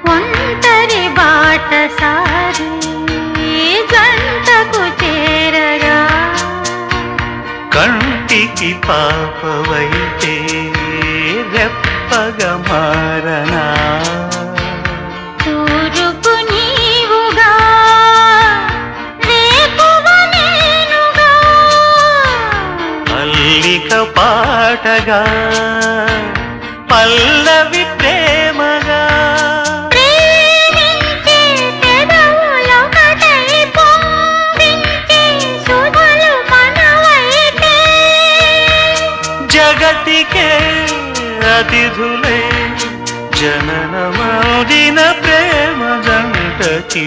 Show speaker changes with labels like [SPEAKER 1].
[SPEAKER 1] ఒంటరి బాటసారి జంటకు చేరగా
[SPEAKER 2] కంటికి పాపవైతే రెప్పగా మారనా
[SPEAKER 1] తూరుపు నీవుగా రేపువ నేనుగా
[SPEAKER 2] అల్లిక పాటగా పల్లవి ప్రేమగా
[SPEAKER 1] ప్రేమించే పెదవులొకటై పొంగించే సుధలు మనవైతే
[SPEAKER 2] జగతికే అతిథులే జననమౌదిన ప్రేమ జంటకి